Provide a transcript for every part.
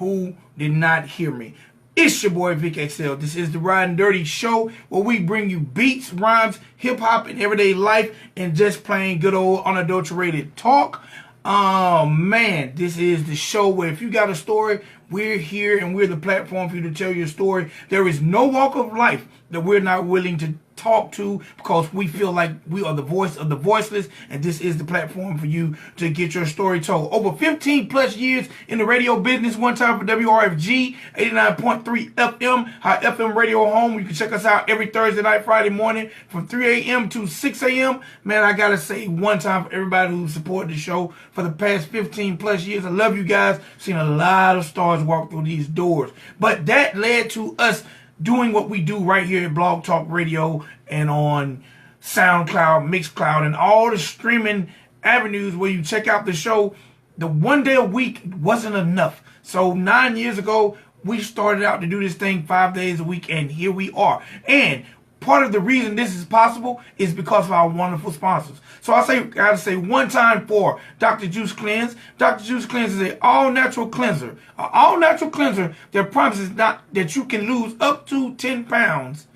who did not hear me. It's your boy Vic XL. This is the Ridin Durty show where we bring you beats, rhymes, hip-hop, and everyday life, and just plain good old unadulterated talk. Oh man, this is the show where if you got a story, we're here and we're the platform for you to tell your story. There is no walk of life that we're not willing to talk to because we feel like we are the voice of the voiceless, and this is the platform for you to get your story told. Over 15 plus years in the radio business, one time for WRFG 89.3 FM, our FM radio home. You can check us out every Thursday night, Friday morning from 3 a.m. to 6 a.m. Man, I gotta say one time for everybody who supported the show for the past 15 plus years. I love you guys. Seen a lot of stars walk through these doors, but that led to us doing what we do right here at Blogtalk Radio and on SoundCloud, Mixcloud, and all the streaming avenues where you check out the show. The one day a week wasn't enough. So 9 years ago, we started out to do this thing 5 days a week, and here we are. And part of the reason this is possible is because of our wonderful sponsors. So I gotta say one time for Dr. Juice Cleanse. Dr. Juice Cleanse is an all-natural cleanser. An all-natural cleanser that promises that you can lose up to 10 pounds,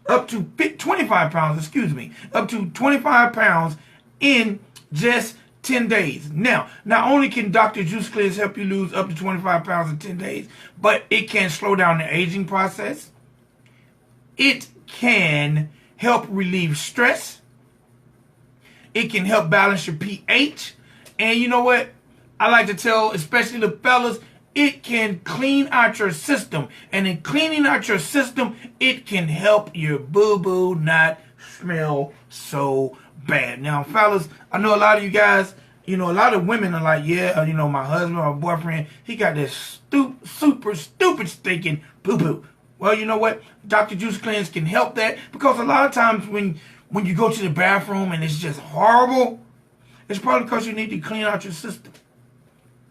up to 25 pounds, excuse me, up to 25 pounds in just 10 days. Now, not only can Dr. Juice Cleanse help you lose up to 25 pounds in 10 days, but it can slow down the aging process. It can help relieve stress. It can help balance your pH. And you know what? I like to tell, especially the fellas, it can clean out your system. And in cleaning out your system, it can help your boo-boo not smell so bad. Now, fellas, I know a lot of you guys, a lot of women are like, yeah, my husband, my boyfriend, he got this super stupid stinking boo-boo. Well, you know what? Dr. Juice Cleanse can help that, because a lot of times when you go to the bathroom and it's just horrible, it's probably because you need to clean out your system.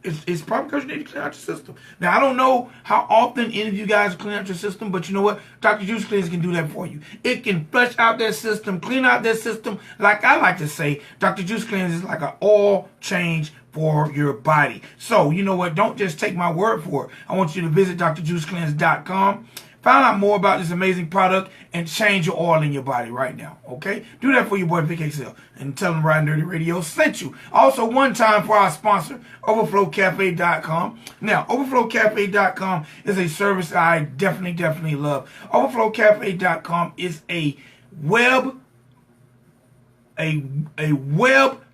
It's probably because you need to clean out your system. Now, I don't know how often any of you guys clean out your system, but you know what? Dr. Juice Cleanse can do that for you. It can flush out that system, clean out that system. Like I like to say, Dr. Juice Cleanse is like an oil change for your body. So, you know what? Don't just take my word for it. I want you to visit drjuicecleanse.com. Find out more about this amazing product and change your oil in your body right now, okay? Do that for your boy Vic XL and tell them Ridin Durty Radio sent you. Also, one time for our sponsor, overflowcafe.com. Now, overflowcafe.com is a service that I definitely love. Overflowcafe.com is a web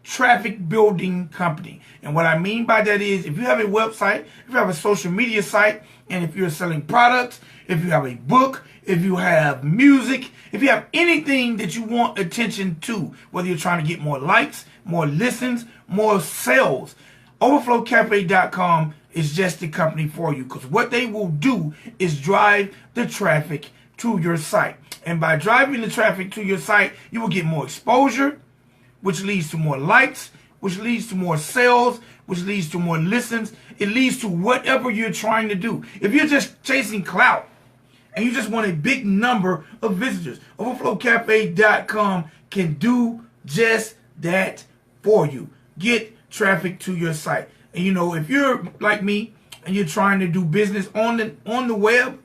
traffic building company. And what I mean by that is, if you have a website, if you have a social media site, and if you're selling products, if you have a book, if you have music, if you have anything that you want attention to, whether you're trying to get more likes, more listens, more sales, overflowcafe.com is just the company for you, because what they will do is drive the traffic to your site. And by driving the traffic to your site, you will get more exposure, which leads to more likes, which leads to more sales, which leads to more listens. It leads to whatever you're trying to do. If you're just chasing clout and you just want a big number of visitors, overflowcafe.com can do just that for you. Get traffic to your site. And if you're like me and you're trying to do business on the web,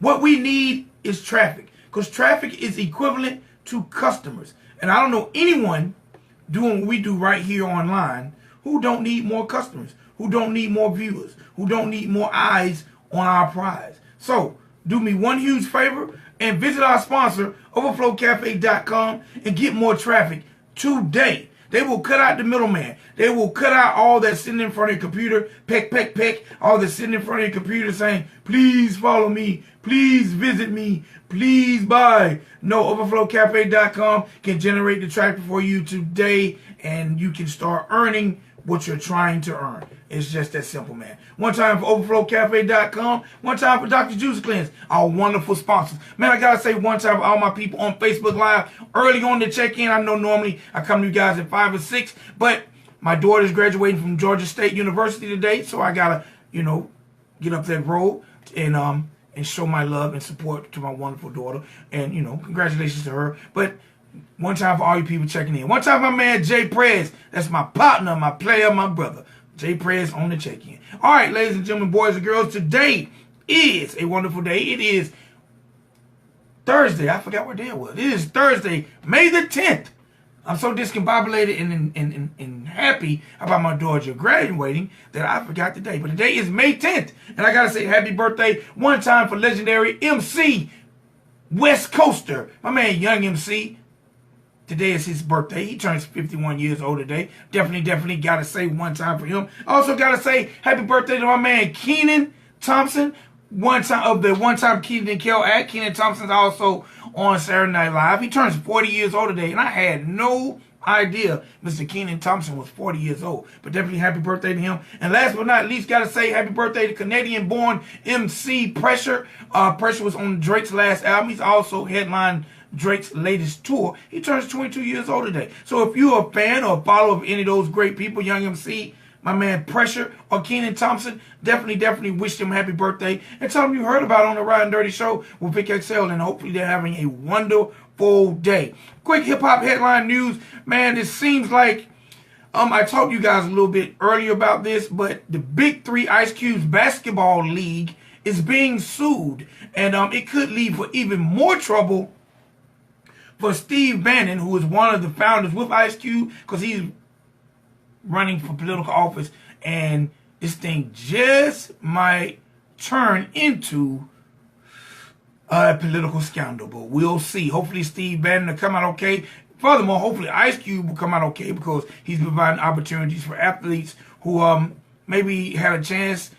what we need is traffic, because traffic is equivalent to customers. And I don't know anyone doing what we do right here online who don't need more customers, who don't need more viewers, who don't need more eyes on our prize. So do me one huge favor and visit our sponsor, overflowcafe.com, and get more traffic today. They will cut out the middleman. They will cut out all that sitting in front of your computer, peck, all that sitting in front of your computer saying, please follow me, please visit me, please buy. No, overflowcafe.com can generate the traffic for you today, and you can start earning what you're trying to earn. It's just that simple, man. One time for overflowcafe.com, one time for Dr. Juice Cleanse, our wonderful sponsors. Man, I gotta say one time for all my people on Facebook Live early on to check in. I know normally I come to you guys at 5 or 6, but my daughter's graduating from Georgia State University today, so I gotta, get up that road and show my love and support to my wonderful daughter. And, congratulations to her. But one time for all you people checking in. One time for my man Jay Prez. That's my partner, my player, my brother. J Press on the check-in. All right, ladies and gentlemen, boys and girls, today is a wonderful day. It is Thursday. I forgot what day it was. It is Thursday, May the 10th. I'm so discombobulated and happy about my daughter graduating that I forgot the day. But today is May 10th. And I got to say happy birthday one time for legendary MC West Coaster. My man, Young MC. Today is his birthday. He turns 51 years old today. Definitely got to say one time for him. Also got to say happy birthday to my man, Kenan Thompson. One time Kenan and Kel act. Kenan Thompson's also on Saturday Night Live. He turns 40 years old today, and I had no idea Mr. Kenan Thompson was 40 years old. But definitely happy birthday to him. And last but not least, gotta say happy birthday to Canadian-born MC Pressure. Pressure was on Drake's last album. He's also headlined Drake's latest tour. He turns 22 years old today. So if you're a fan or a follower of any of those great people, Young MC, my man Pressure, or Kenan Thompson, definitely wish them happy birthday and tell them you heard about it on the Ridin Durty show with Vic XL, and hopefully they're having a wonderful day. Quick hip-hop headline news. Man, it seems like, I talked to you guys a little bit earlier about this, but the Big Three Ice Cube's basketball league is being sued, and it could lead for even more trouble for Steve Bannon, who is one of the founders with Ice Cube, because he's running for political office, and this thing just might turn into a political scandal, but we'll see. Hopefully Steve Bannon will come out okay. Furthermore, hopefully Ice Cube will come out okay, because he's providing opportunities for athletes who maybe had a chance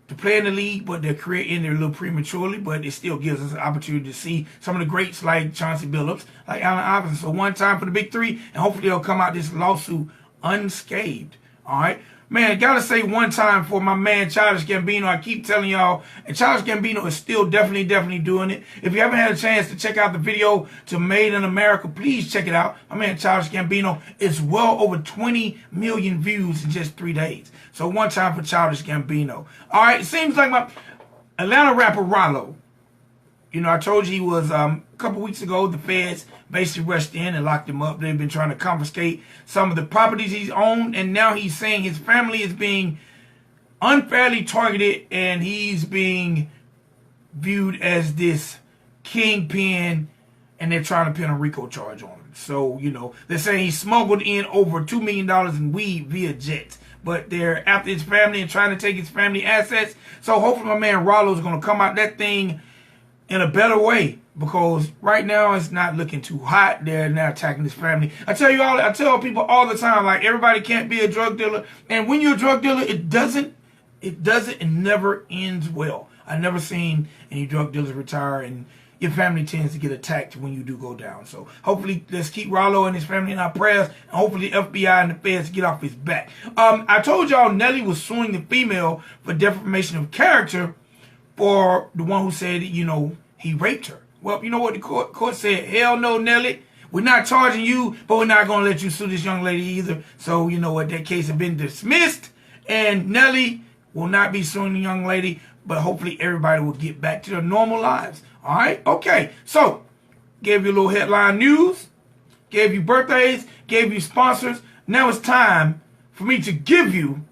to play in the league, but their career ended a little prematurely, but it still gives us an opportunity to see some of the greats like Chauncey Billups, like Allen Iverson. So one time for the Big Three, and hopefully they'll come out this lawsuit unscathed. All right, man, gotta say one time for my man Childish Gambino. I keep telling y'all, and Childish Gambino is still definitely doing it. If you haven't had a chance to check out the video to Made in America, please check it out. My man Childish Gambino is well over 20 million views in just 3 days. So one time for Childish Gambino. All right, it seems like my Atlanta rapper Rollo. You know, I told you he was, a couple weeks ago, the feds basically rushed in and locked him up. They've been trying to confiscate some of the properties he's owned, and now he's saying his family is being unfairly targeted, and he's being viewed as this kingpin, and they're trying to pin a RICO charge on him. So, you know, they're saying he smuggled in over $2 million in weed via jets. But they're after his family and trying to take his family assets. So hopefully my man Rollo's going to come out that thing in a better way, because right now it's not looking too hot. They're now attacking his family. I tell people all the time, like, everybody can't be a drug dealer. And when you're a drug dealer, it never ends well. I've never seen any drug dealers retire, and your family tends to get attacked when you do go down. So hopefully let's keep Rollo and his family in our prayers, and hopefully the FBI and the feds get off his back. I told y'all Nelly was suing the female for defamation of character for the one who said, you know, he raped her. Well, you know what the court said? Hell no, Nelly. We're not charging you, but we're not going to let you sue this young lady either. So, you know what? That case has been dismissed, and Nelly will not be suing the young lady, but hopefully everybody will get back to their normal lives. All right? Okay. So, gave you a little headline news, gave you birthdays, gave you sponsors. Now it's time for me to give you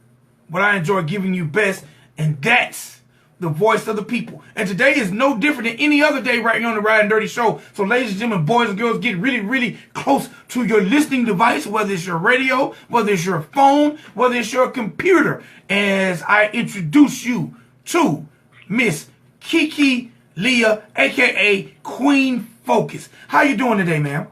what I enjoy giving you best, and that's the voice of the people. And today is no different than any other day right here on the Ridin Durty show. So ladies and gentlemen, boys and girls, get really close to your listening device, whether it's your radio, whether it's your phone, whether it's your computer, as I introduce you to Miss Keke Lea, aka Queen Fokus. How you doing today, ma'am?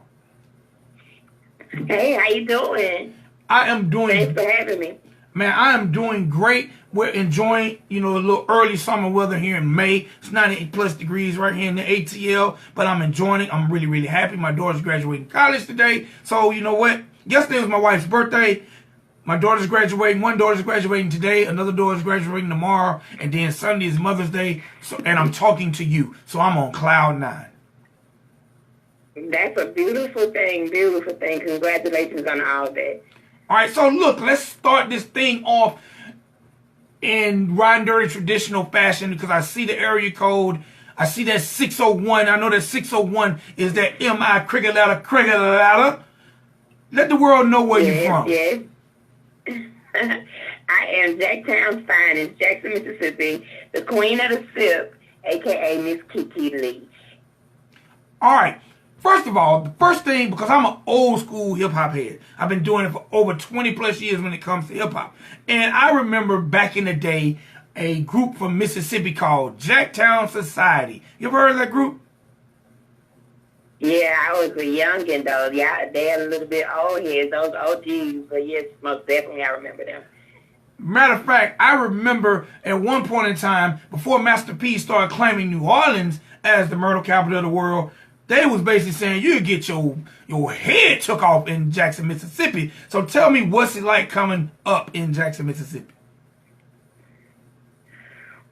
Hey, how you doing? I am doing... Thanks for having me. Man, I am doing great. We're enjoying, you know, a little early summer weather here in May. It's 98 plus degrees right here in the ATL, but I'm enjoying it. I'm really happy. My daughter's graduating college today. So, you know what? Yesterday was my wife's birthday. My daughter's graduating. One daughter's graduating today. Another daughter's graduating tomorrow. And then Sunday is Mother's Day. So, and I'm talking to you. So I'm on cloud 9. That's a beautiful thing. Beautiful thing. Congratulations on all that. All right, so look, let's start this thing off in Ridin Durty traditional fashion, because I see the area code. I see that 601. I know that 601 is that M.I. cricket ladder. Let the world know where you're from. Yes. I am Jacktown's finest, Jackson, Mississippi, the queen of the sip, a.k.a. Mrs.Keke Lea. All right. First of all, the first thing, because I'm an old school hip-hop head. I've been doing it for over 20 plus years when it comes to hip-hop. And I remember back in the day, a group from Mississippi called Jacktown Society. You ever heard of that group? Yeah, I was a youngin' though. Yeah, they're a little bit old heads, those OGs. But yes, most definitely I remember them. Matter of fact, I remember at one point in time, before Master P started claiming New Orleans as the murder capital of the world, they was basically saying you get your head took off in Jackson, Mississippi. So tell me, what's it like coming up in Jackson, Mississippi?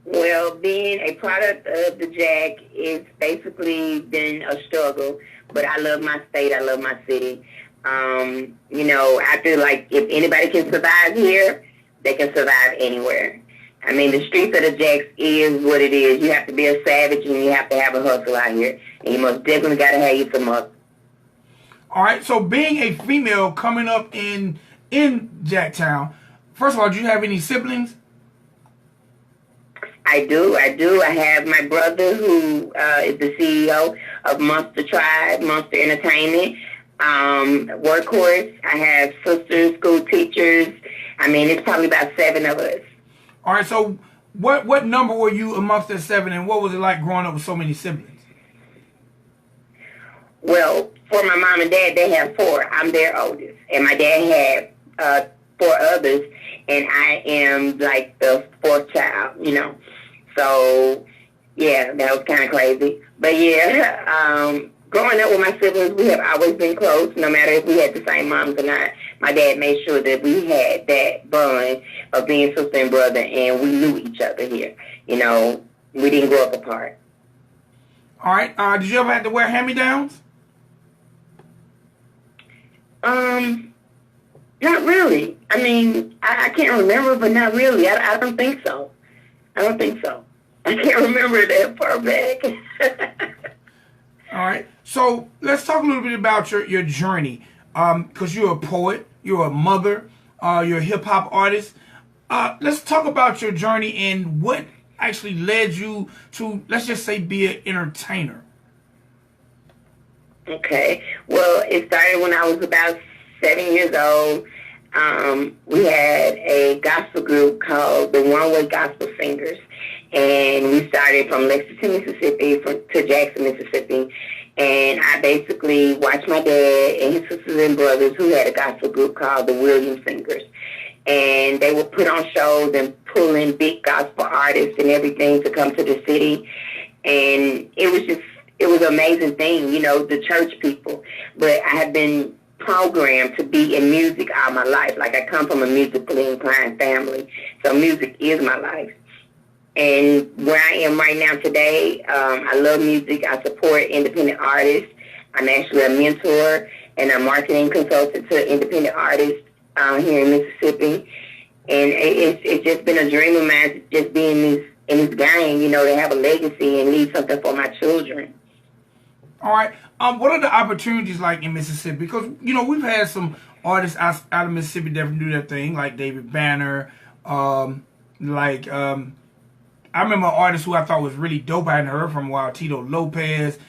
Well, being a product of the Jack, it's basically been a struggle. But I love my state. I love my city. You know, I feel like if anybody can survive here, they can survive anywhere. I mean, the streets of the Jacks is what it is. You have to be a savage and you have to have a hustle out here. And you most definitely got to have you some muscle. All right, so being a female coming up in Jacktown, first of all, do you have any siblings? I do. I have my brother who is the CEO of Monster Tribe, Monster Entertainment, Workhorse. I have sisters, school teachers. I mean, it's probably about 7 of us. All right, so what number were you amongst the 7, and what was it like growing up with so many siblings? Well, for my mom and dad, they have 4. I'm their oldest. And my dad had 4 others, and I am like the 4th child, you know. So, yeah, that was kind of crazy. But, yeah, growing up with my siblings, we have always been close, no matter if we had the same moms or not. My dad made sure that we had that bond of being sister and brother, and we knew each other here. You know, we didn't grow up apart. All right. Did you ever have to wear hand-me-downs? Not really. I mean, I can't remember, but not really. I don't think so. I can't remember that far back. All right. So let's talk a little bit about your journey. Because you're a poet, you're a mother, you're a hip-hop artist. Let's talk about your journey and what actually led you to, let's just say, be an entertainer. Okay. Well, it started when I was about 7 years old. We had a gospel group called the One Way Gospel Singers. And we started from Lexington, Mississippi to Jackson, Mississippi. And I basically watched my dad and his sisters and brothers who had a gospel group called the Williams Singers. And they would put on shows and pull in big gospel artists and everything to come to the city. And it was an amazing thing, you know, the church people. But I have been programmed to be in music all my life. Like, I come from a musically inclined family. So music is my life. And where I am right now today, I love music. I support independent artists. I'm actually a mentor and a marketing consultant to independent artists here in Mississippi. And it's just been a dream of mine to just be in this game, you know, to have a legacy and leave something for my children. All right. What are the opportunities like in Mississippi? Because, you know, we've had some artists out of Mississippi that do their thing, like David Banner, I remember an artist who I thought was really dope. I hadn't heard from a while, Tito Lopez.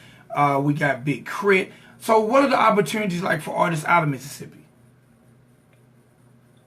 We got Big Crit. So what are the opportunities like for artists out of Mississippi?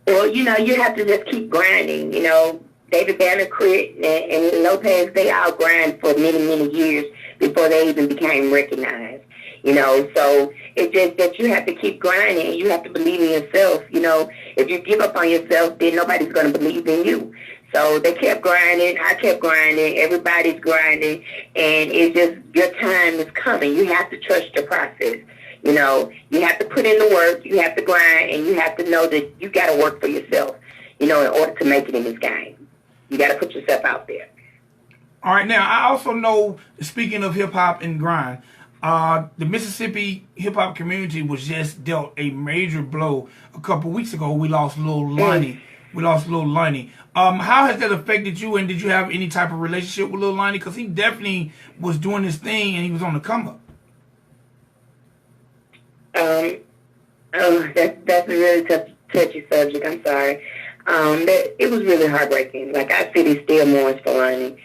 Well, you know, you have to just keep grinding. You know, David Banner, Crit, and Lopez, they all grind for many, many years before they even became recognized. You know, so it's just that you have to keep grinding. You have to believe in yourself. You know, if you give up on yourself, then nobody's going to believe in you. So they kept grinding. I kept grinding. Everybody's grinding. And it's just your time is coming. You have to trust your process. You know, you have to put in the work. You have to grind. And you have to know that you got to work for yourself, you know, in order to make it in this game. You got to put yourself out there. All right. Now, I also know, speaking of hip-hop and grind, the Mississippi hip-hop community was just dealt a major blow a couple weeks ago. We lost Lil Lonnie. How has that affected you, and did you have any type of relationship with Lil Lonnie? Because he definitely was doing his thing, and he was on the come up. That's a really touchy subject. I'm sorry. It was really heartbreaking. Like, our city still mourns for Lonnie.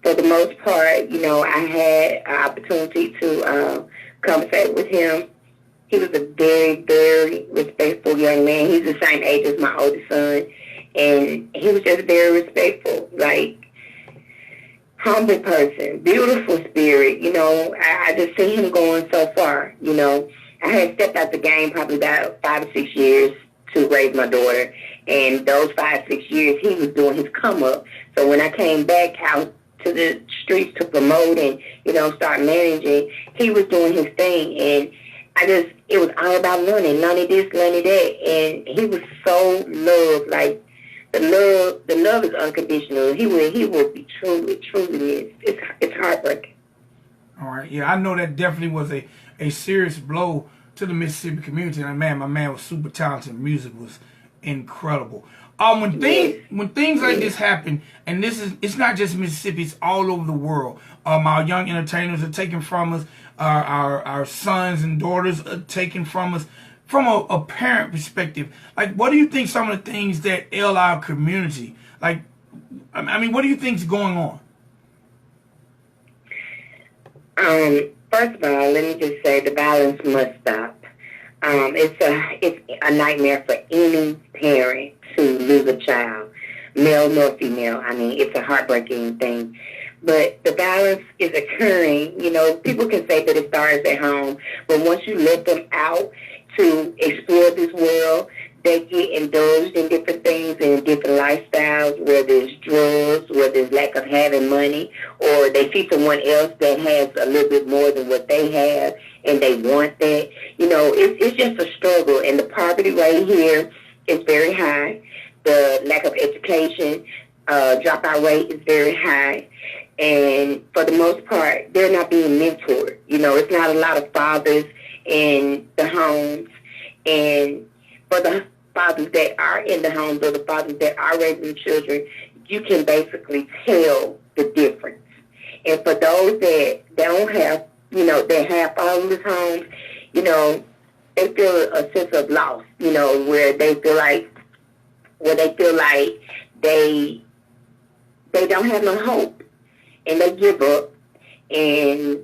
For the most part, you know, I had an opportunity to conversate with him. He was a very, very respectful young man. He's the same age as my oldest son. And he was just very respectful, like, humble person, beautiful spirit. You know, I just see him going so far, you know. I had stepped out the game probably about 5 or 6 years to raise my daughter. And those 5, 6 years, he was doing his come up. So when I came back out to the streets to promote and, you know, start managing, he was doing his thing. And it was all about Lonnie this, Lonnie that. And he was so loved. Like, the love is unconditional. He will be truly missed. It's heartbreaking. All right. Yeah, I know that definitely was a serious blow to the Mississippi community. And my man was super talented. Music was incredible. When things like this happen, and it's not just Mississippi, it's all over the world. Our young entertainers are taken from us. Our sons and daughters are taken from us. From a parent perspective, like, what do you think some of the things that ail our community? Like, I mean, what do you think's going on? First of all, let me just say the violence must stop. It's a nightmare for any parent to lose a child, male nor female. I mean, it's a heartbreaking thing. But the violence is occurring. You know, people can say that it starts at home, but once you let them out to explore this world, they get indulged in different things and different lifestyles, whether it's drugs, whether it's lack of having money, or they see someone else that has a little bit more than what they have, and they want that. You know, it's just a struggle, and the poverty rate here is very high. The lack of education, dropout rate is very high. And for the most part, they're not being mentored. You know, it's not a lot of fathers in the homes. And for the fathers that are in the homes or the fathers that are raising children, you can basically tell the difference. And for those that don't have, you know, that have fatherless homes, you know, they feel a sense of loss, you know, where they feel like they don't have no hope, and they give up, and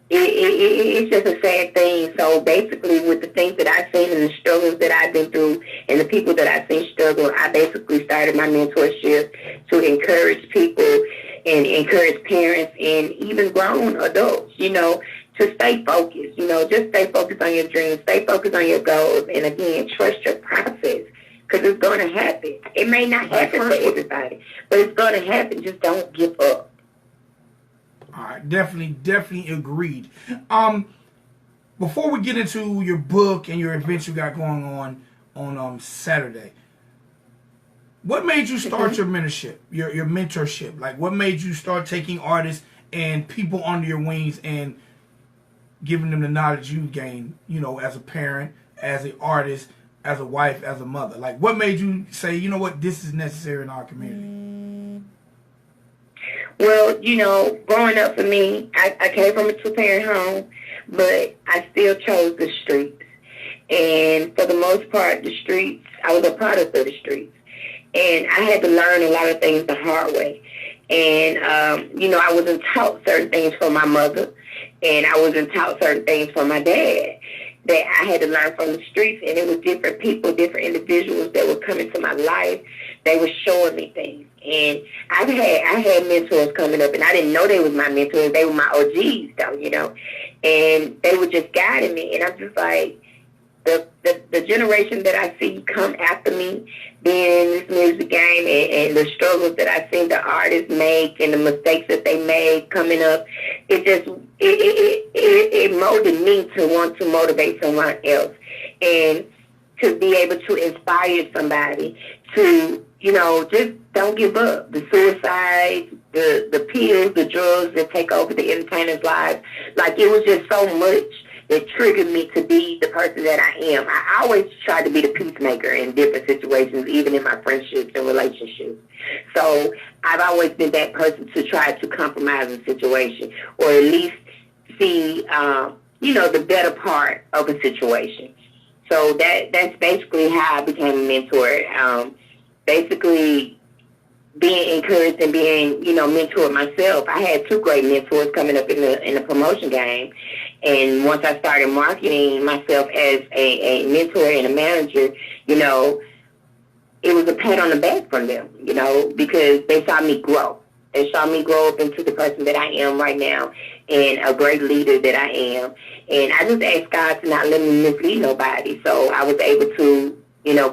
it's just a sad thing. So basically, with the things that I've seen and the struggles that I've been through and the people that I've seen struggle, I basically started my mentorship to encourage people and encourage parents and even grown adults, you know, to stay focused. You know, just stay focused on your dreams, stay focused on your goals, and again, trust your process, because it's going to happen. It may not happen for everybody, but it's going to happen. Just don't give up. All right, definitely agreed. Before we get into your book and your events you got going on Saturday, what made you start your mentorship? Your mentorship, like, what made you start taking artists and people under your wings and giving them the knowledge you gained, you know, as a parent, as an artist, as a wife, as a mother? Like, what made you say, you know what, this is necessary in our community? Well, you know, growing up for me, I came from a two-parent home, but I still chose the streets. And for the most part, the streets, I was a product of the streets. And I had to learn a lot of things the hard way. And, you know, I wasn't taught certain things from my mother, and I wasn't taught certain things from my dad that I had to learn from the streets. And it was different people, different individuals that would come into my life. They were showing me things. And I had mentors coming up, and I didn't know they was my mentors. They were my OGs, though, you know. And they were just guiding me. And I'm just like, the generation that I see come after me, being in this music game, and the struggles that I see the artists make and the mistakes that they made coming up, it molded me to want to motivate someone else and to be able to inspire somebody to, you know, just don't give up. The suicide, the pills, the drugs that take over the entertainers' lives, like, it was just so much that triggered me to be the person that I am. I always tried to be the peacemaker in different situations, even in my friendships and relationships. So I've always been that person to try to compromise a situation, or at least see, you know, the better part of a situation. So that's basically how I became a mentor. Basically being encouraged and being, mentored myself. I had two great mentors coming up in the promotion game. And once I started marketing myself as a mentor and a manager, it was a pat on the back from them, because they saw me grow. They saw me grow up into the person that I am right now and a great leader that I am. And I just asked God to not let me mislead nobody. So I was able to,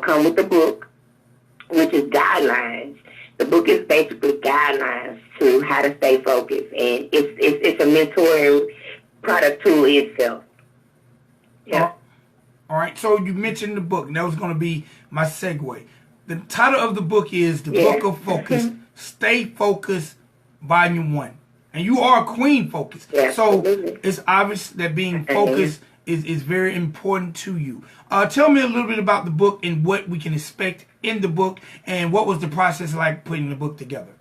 come with the book, which is guidelines. The book is basically guidelines to how to stay focused. And it's a mentoring product tool itself. Yeah. All right. So you mentioned the book, and that was going to be my segue. The title of the book is The Book of Focus, Stay Focused, Volume 1. And you are Queen Focus. Yeah, so absolutely. it's obvious that being focused is very important to you. Tell me a little bit about the book and what we can expect in the book, and what was the process like putting the book together?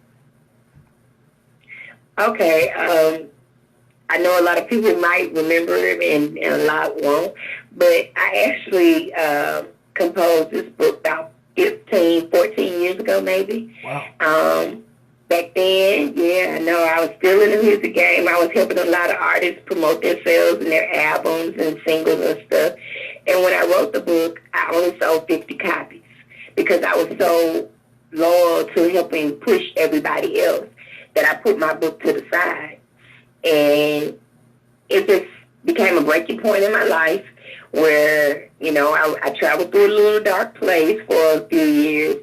Okay. I know a lot of people might remember it and a lot won't, but I actually composed this book about 14 years ago, maybe. Wow. Back then, I know I was still in the music game. I was helping a lot of artists promote themselves and their albums and singles and stuff. And when I wrote the book, I only sold 50 copies because I was so loyal to helping push everybody else that I put my book to the side. And it just became a breaking point in my life where, I traveled through a little dark place for a few years.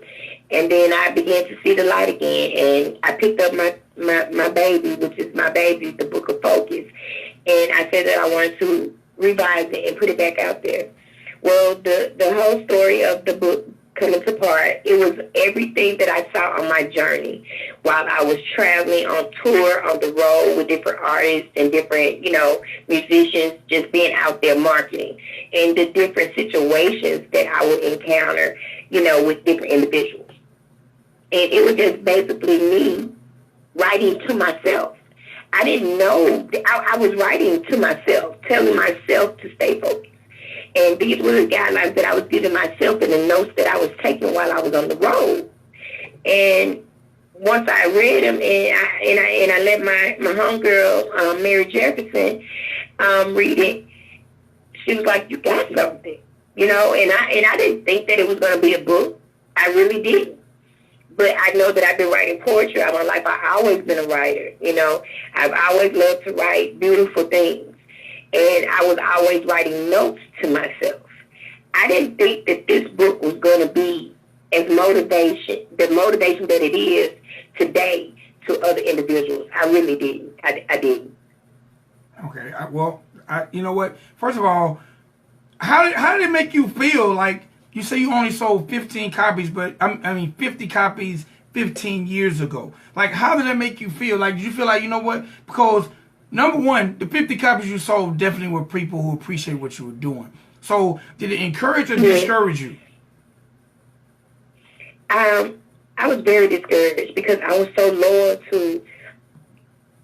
And then I began to see the light again, and I picked up my baby, which is my baby, the Book of Focus, and I said that I wanted to revise it and put it back out there. Well, the whole story of the book coming to part, it was everything that I saw on my journey while I was traveling on tour, on the road with different artists and different, musicians, just being out there marketing, and the different situations that I would encounter, with different individuals. And it was just basically me writing to myself. I didn't know. I was writing to myself, telling myself to stay focused. And these were the guidelines that I was giving myself and the notes that I was taking while I was on the road. And once I read them, and I let my homegirl, Mary Jefferson, read it, she was like, "You got something," And I didn't think that it was going to be a book. I really didn't. But I know that I've been writing poetry all my life. I've always been a writer, I've always loved to write beautiful things. And I was always writing notes to myself. I didn't think that this book was going to be the motivation that it is today to other individuals. I really didn't. I didn't. Okay. You know what? First of all, how did it make you feel? Like, you say you only sold 15 copies, but 50 copies 15 years ago. Like, how did that make you feel? Like, did you feel like, you know what? Because, number one, the 50 copies you sold definitely were people who appreciate what you were doing. So, did it encourage or discourage you? I was very discouraged because I was so loyal to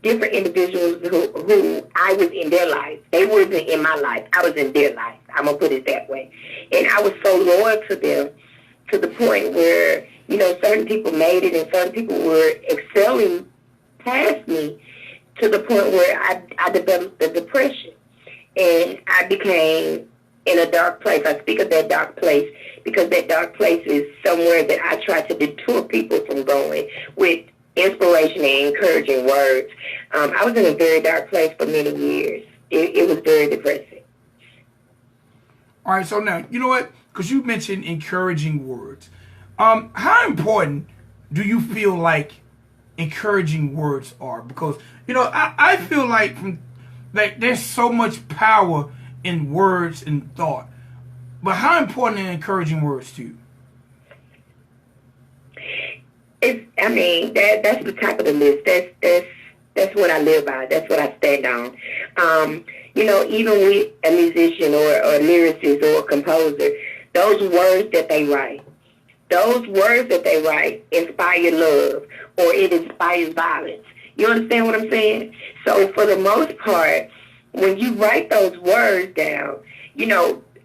different individuals who I was in their life. They wasn't in my life. I was in their life. I'm going to put it that way. And I was so loyal to them to the point where, certain people made it and certain people were excelling past me to the point where I developed the depression. And I became in a dark place. I speak of that dark place because that dark place is somewhere that I try to deter people from going with inspiration and encouraging words. I was in a very dark place for many years. It was very depressing. All right, so now, you know what? Because you mentioned encouraging words. How important do you feel like encouraging words are? Because, I feel like there's so much power in words and thought. But how important are encouraging words to you? That's the top of the list. That's what I live by. That's what I stand on. Even with a musician or a lyricist or a composer, those words that they write inspire love or it inspires violence. You understand what I'm saying? So for the most part, when you write those words down,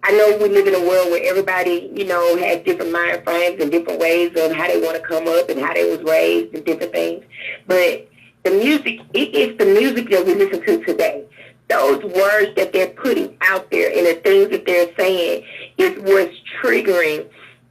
I know we live in a world where everybody, you know, has different mind frames and different ways of how they want to come up and how they was raised and different things. But the music, it's the music that we listen to today. Those words that they're putting out there and the things that they're saying is what's triggering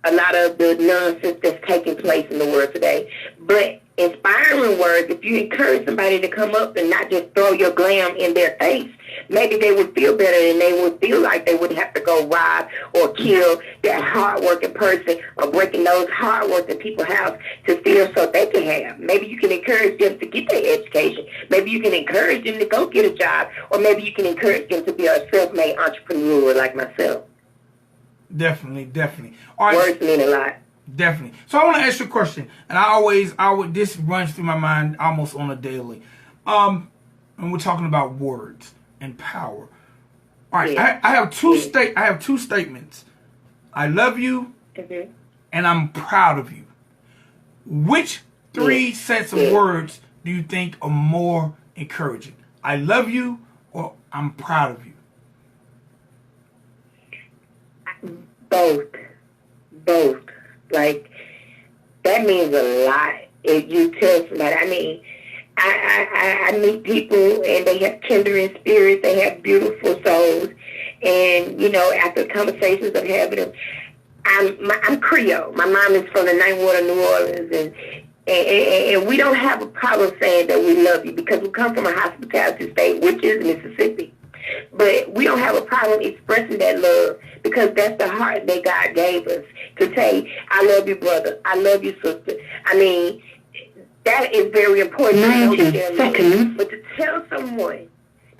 a lot of the nonsense that's taking place in the world today. But inspiring words, if you encourage somebody to come up and not just throw your glam in their face, maybe they would feel better and they would feel like they wouldn't have to go rob or kill that hard-working person or breaking those hard-working people's house to steal so they can have. Maybe you can encourage them to get their education. Maybe you can encourage them to go get a job, or maybe you can encourage them to be a self-made entrepreneur like myself. Definitely, definitely. All right. Words mean a lot. Definitely. So I want to ask you a question, and this runs through my mind almost on a daily. And we're talking about words and power. All right, yeah. I have two statements. I love you, and I'm proud of you. Which three sets of words do you think are more encouraging? I love you, or I'm proud of you? Both. Like, that means a lot if you tell somebody. I mean, I meet people and they have tender in spirit, they have beautiful souls, and, you know, after conversations of having them, I'm Creole. My mom is from the Ninth Ward of New Orleans, and we don't have a problem saying that we love you because we come from a hospitality state, which is Mississippi. But we don't have a problem expressing that love because that's the heart that God gave us to say, I love you, brother. I love you, sister. I mean, that is very important. 90 seconds. But to tell someone,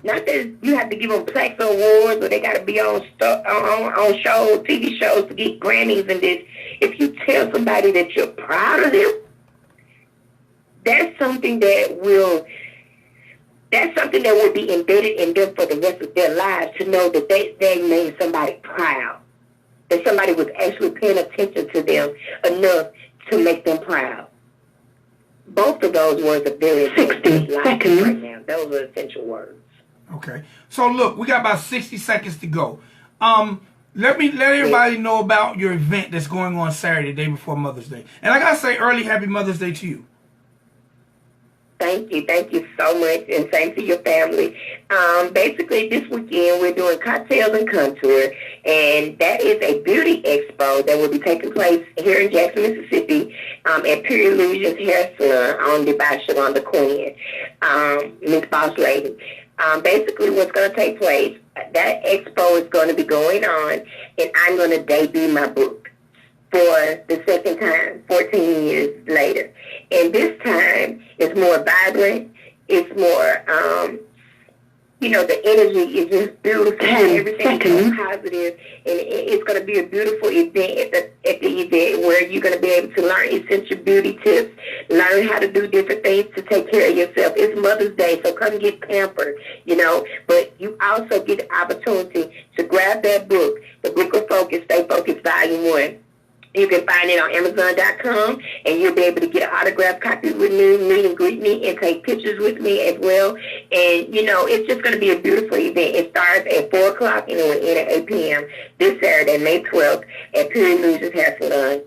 not that you have to give them plaques or awards or they got to be on shows, TV shows to get Grammys and this. If you tell somebody that you're proud of them, that's something that will be embedded in them for the rest of their lives, to know that they made somebody proud, that somebody was actually paying attention to them enough to make them proud. Both of those words are very important right now. Those are essential words. Okay. So look, we got about 60 seconds to go. Let everybody know about your event that's going on Saturday, the day before Mother's Day. And I gotta say early happy Mother's Day to you. Thank you so much, and same to your family. Basically, this weekend we're doing cocktails and contour, and that is a beauty expo that will be taking place here in Jackson, Mississippi, at Pure Illusions Hair Salon, owned by Shalonda Quinn, Miss Boss Lady. Basically, what's going to take place, that expo is going to be going on, and I'm going to debut my book for the second time, 14 years later. And this time, it's more vibrant. It's more, you know, the energy is just beautiful. Everything is positive. And it's going to be a beautiful event at the event where you're going to be able to learn essential beauty tips, learn how to do different things to take care of yourself. It's Mother's Day, so come get pampered, you know. But you also get the opportunity to grab that book, the book of Focus, Stay Focused, Volume 1. You can find it on Amazon.com, and you'll be able to get an autographed copy with me, meet and greet me, and take pictures with me as well. And, you know, it's just going to be a beautiful event. It starts at 4 o'clock, and it will end at 8 p.m. this Saturday, May 12th, at Pure Illusions Hair Salon,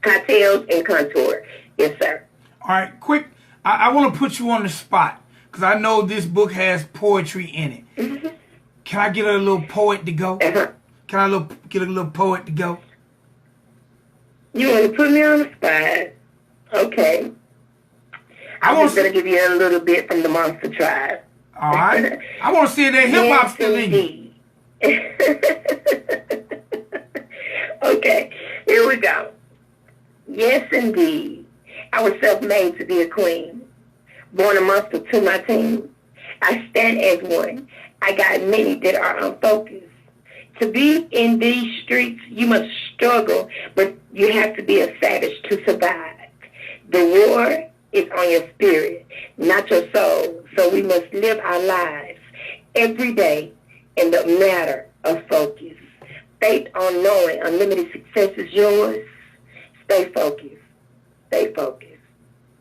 cocktails and contour. Yes, sir. All right, quick. I want to put you on the spot, because I know this book has poetry in it. Mm-hmm. Can I get a little poet to go? Uh-huh. Can I get a little poet to go? You want to put me on the spot? Okay. I'm just going to give you a little bit from the Monster Tribe. All right. I want to see that hip-hop still in you. Okay. Here we go. Yes, indeed. I was self-made to be a queen. Born a monster to my team. I stand as one. I got many that are unfocused. To be in these streets, you must struggle, but you have to be a savage to survive. The war is on your spirit, not your soul. So we must live our lives every day in the matter of focus. Faith on knowing unlimited success is yours. Stay focused. Stay focused.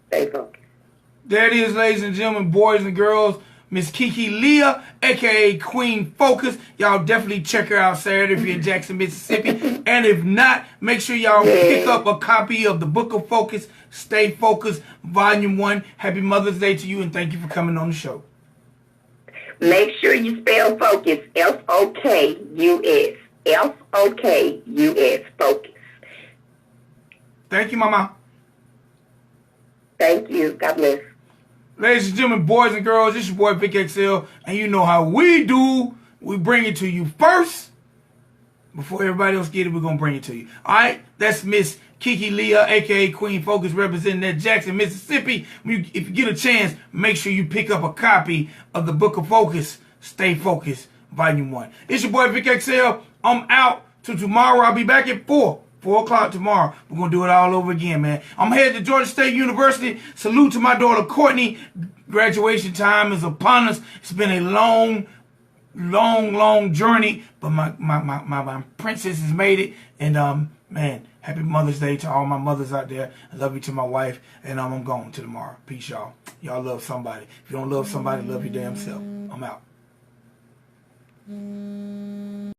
Stay focused. There it is, ladies and gentlemen, boys and girls. Mrs.Keke Lea, a.k.a. Queen Fokus. Y'all definitely check her out Saturday if you're in Jackson, Mississippi. And if not, make sure y'all pick up a copy of the Book of Focus, Stay Focused, Volume 1. Happy Mother's Day to you, and thank you for coming on the show. Make sure you spell focus, F-O-K-U-S. F-O-K-U-S, focus. Thank you, Mama. Thank you. God bless. Ladies and gentlemen, boys and girls, this is your boy Vic XL, and you know how we do. We bring it to you first. Before everybody else get it, we're going to bring it to you. All right? That's Miss Keke Lea, a.k.a. Queen Fokus, representing that Jackson, Mississippi. If you get a chance, make sure you pick up a copy of the Book of Focus, Stay Focused, Volume 1. It's your boy Vic XL. I'm out. Till tomorrow. I'll be back at 4 o'clock tomorrow. We're going to do it all over again, man. I'm headed to Georgia State University. Salute to my daughter, Courtney. Graduation time is upon us. It's been a long journey, but my princess has made it. And, man, happy Mother's Day to all my mothers out there. I love you to my wife. And I'm going to tomorrow. Peace, y'all. Y'all love somebody. If you don't love somebody, love your damn self. I'm out.